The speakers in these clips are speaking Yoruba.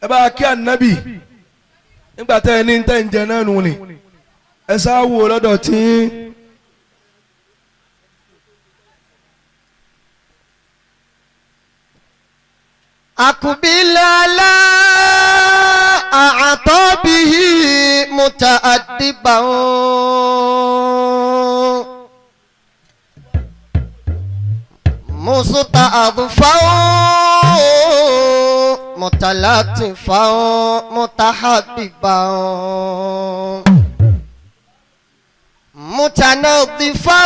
ẹ bá kí ànábì nígbà tẹ́ ẹ ní tẹ́ ń jẹ náà nù ni ẹ sá wò lọ́dọ̀ tí. أقبل على أعطابه متأدبا مستعظفا متلطفا متحببا متنظفا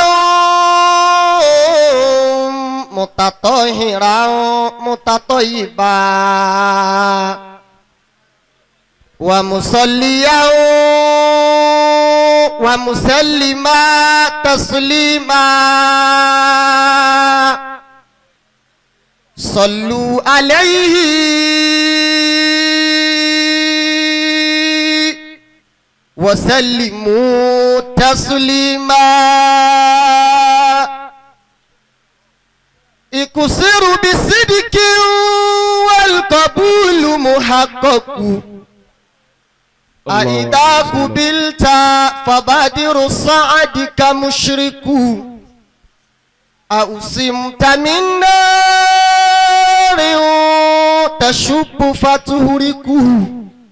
متطهرا متطيبا ومصليا ومسلما تسليما صلوا عليه وسلموا تسليما اقصر بصدق والقبول محقق أإذا قبلت فبادر الصعد كمشرك أوسمت من نار تشب فتهركه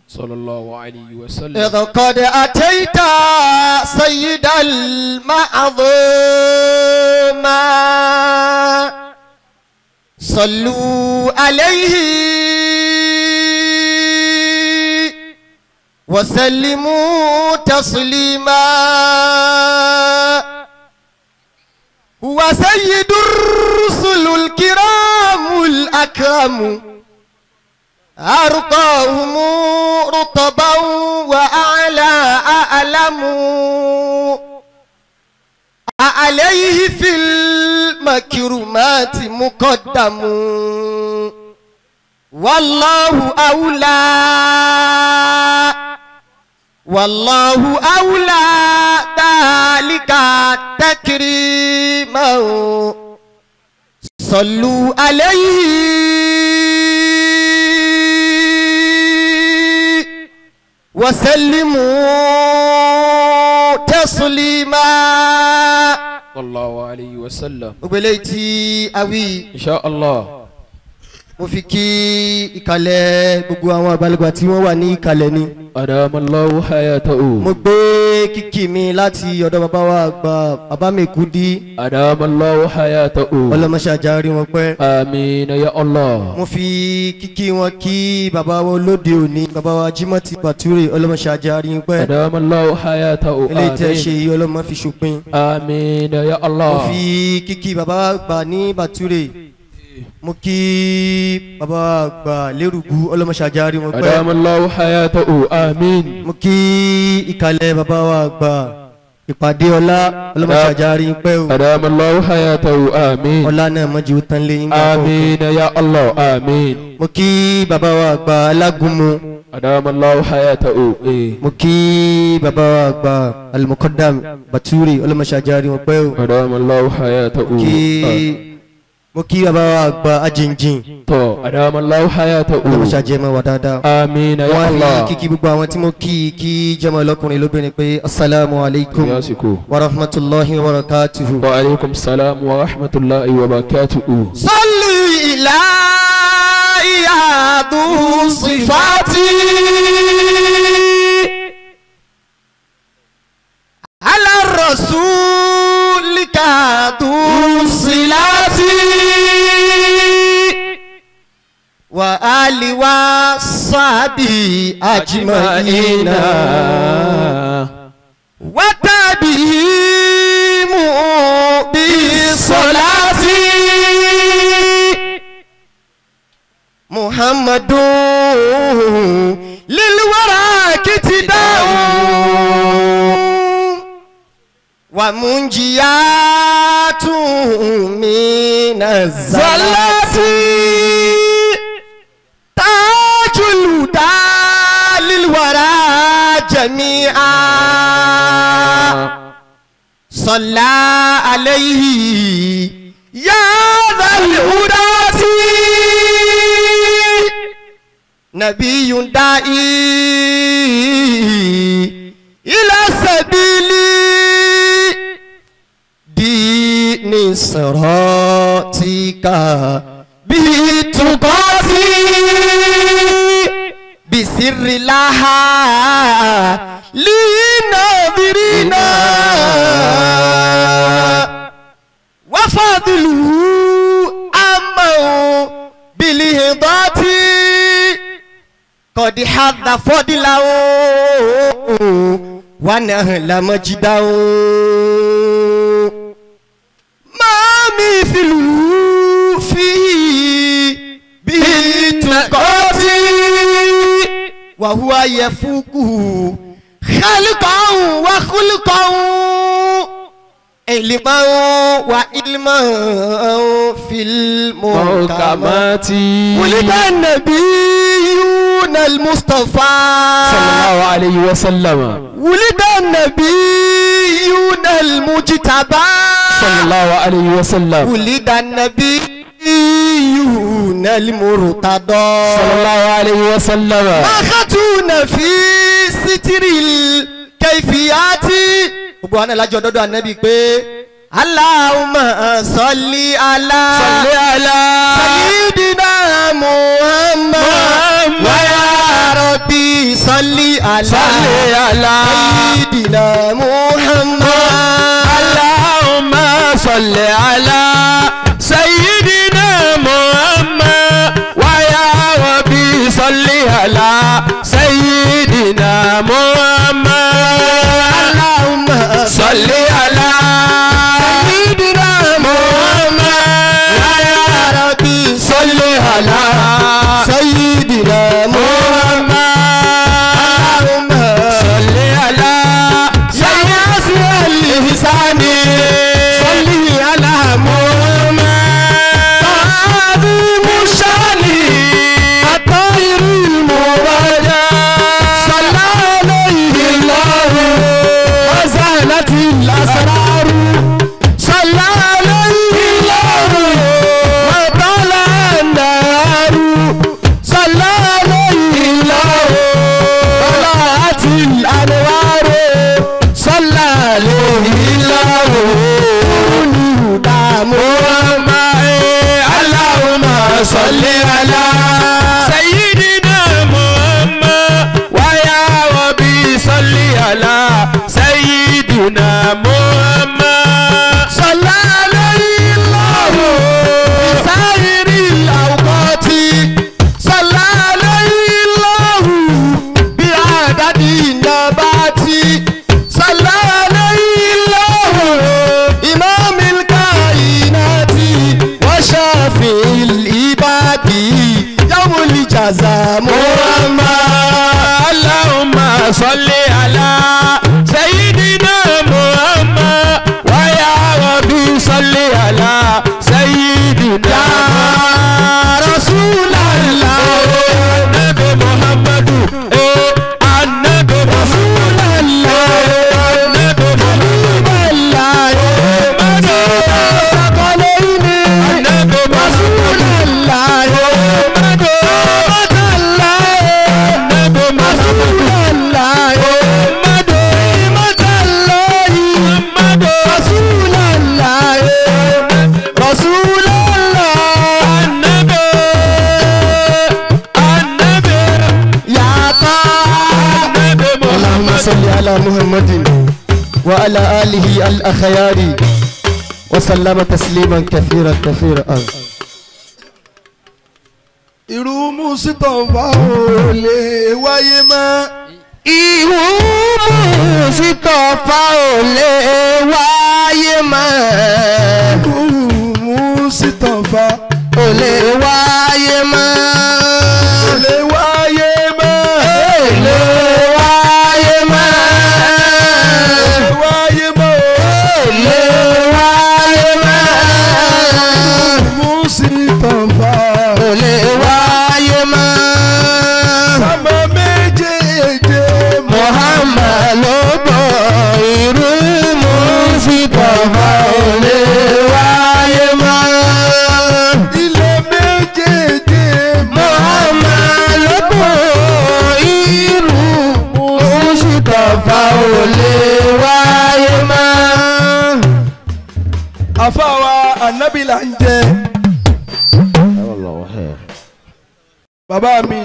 صلى الله عليه وسلم إذ قد أتيت سيد المعظوم صلوا عليه وسلموا تسليما هو سيد الرسل الكرام الأكرم أرقاهم رطبا وأعلى أعلم عليه في المكرمات مقدم والله أولى والله أولى ذلك تكريما صلوا عليه وسلموا تسليما صلى الله عليه وسلم وبليتي أوي إن شاء الله mo fi kí ìkàlẹ̀ gbogbo àwọn àgbàlagbà tí wọ́n wà ní ìkàlẹ̀ ni. adamallahu hayatahu. mo gbé kíkì mi láti ọ̀dọ̀ bàbá wa àgbà bàbá Mekudi. adamallahu hayatahu. ọlọ́mọṣáájà rí wọn pẹ́. àmín ya Allah. mo fi kíkì wọn kí bàbá wọn lóde òní bàbá wa Jimoti Bature ọlọ́mọṣáájà rí wọn pẹ́. adamallahu hayatahu. eléyìí tẹ́ ṣe yìí ọlọ́mọ fi ṣòpin. àmín ya Allah. mo fi kíkì bàbá wa àgbà ní Bature mo kí bàbá àgbà lérùbù ọlọ́mọṣáájà rí wọn pẹ́. adamallahu hayatahu. àmín. mo kí ìkàlẹ̀ bàbá wa àgbà ìpàdé ọlá ọlọ́mọṣáájà rí wọn pẹ́ o. adamallahu hayatahu. àmín. ọlá náà mọ́jú ó tán lé yín. àmín ya Allah. àmín. mo kí bàbá wa àgbà alágúnmu. adamallahu hayatahu. mo kí bàbá wa àgbà al-Muqaddam Bature ọlọ́mọṣáájà rí wọn pẹ́ o. adamallahu hayatahu. mo kí bàbá wa àgbà ajínjìn. tó adamallahu hayatahu. ọlọ́mọṣáájà mọ́ wa dáadáa. àmín ya Allah. wọ́n á fi kíkí gbogbo àwọn tí mo kí jẹ́mọ̀ lọ́kùnrin lóbìnrin pé asalaamu alaykum wa rahmatulahi wa barakatuhu. wa aleykum salaam wa rahmatulahi wa barakatuhu. salli ila iyadu sifati ala rasulika du silati wa ali wa sabi ajmaina wa tabihimu bi salati muhammadun lil wara kitidau wa munjiyatun minaz zalati جميعا صلى عليه يا ذا الهدى نبي داعي إلى سبيل دين صراطك به تقاتي بسر لها لناظرين وفضله أمه بالهضات قد حظ فضله ونهل مجده ما مثله فيه بالتقاتي وهو يفوقه خلقا وخلقا علما وعلما في المحكمات ولد النبيون المصطفى صلى الله عليه وسلم ولد النبيون المجتبى صلى الله عليه وسلم ولد النبيون المرتضى صلى الله عليه وسلم ما خطون في ستر الكيفيات gbogbo àwọn alájọ dọdọ anabi pé Allahumma salli ala sayyidina Muhammad wa ya rabbi salli ala sayyidina Muhammad. Allahumma salli ala sayyidina Muhammad wa ya rabbi salli ala sayyidina Muhammad. صلي على سيدنا محمد يا ربي صلي على سيدنا محمد صلي على سيدنا الإحسان صلي على محمد عظيم الشان الطاهر المبارك صلى عليه الله وزالت الأسرار صلى عليه الله وطلع النهار صلى عليه الله طلعت الأنوار صلى عليه الله نودى محمد. اللهم صل على سيدنا محمد ويا ربي صل على سيدنا محمد صلى عليه الله بسائر الأوقات صلى عليه الله بعدد النبات صلى عليه الله إمام الكائنات وشافع العباد يوم الجزاء محمد. اللهم صل على سيدنا محمد ويا ربي صل على سيدنا رسول الله النبي محمد النبي رسول الله النبي حبيب الله ثقلين النبي رسول الله النبي رسول الله صل على محمد وعلى آله الأخيار وسلم تسليما كثيرا كثيرا. irú Mùsítọ́fà ò lè wáyé mọ́. irú Mùsítọ́fà ò lè wáyé mọ́. irú Mùsítọ́fà ò lè wáyé mọ́. ò lè wáyé mọ́. ò lè wáyé mọ́. wáyé mọ́. ò lè wáyé mọ́. Mùsítọ́fà ò lè wáyé mọ́. sábà méjèèjì Muhammad ló bọ̀ irú Mùsítọ́fà ò lè wáyé mọ́. ilé méjèèjì Mustapha ò lè wáyé mọ́. àfàwà ànábì là ń jẹ. bàbá mi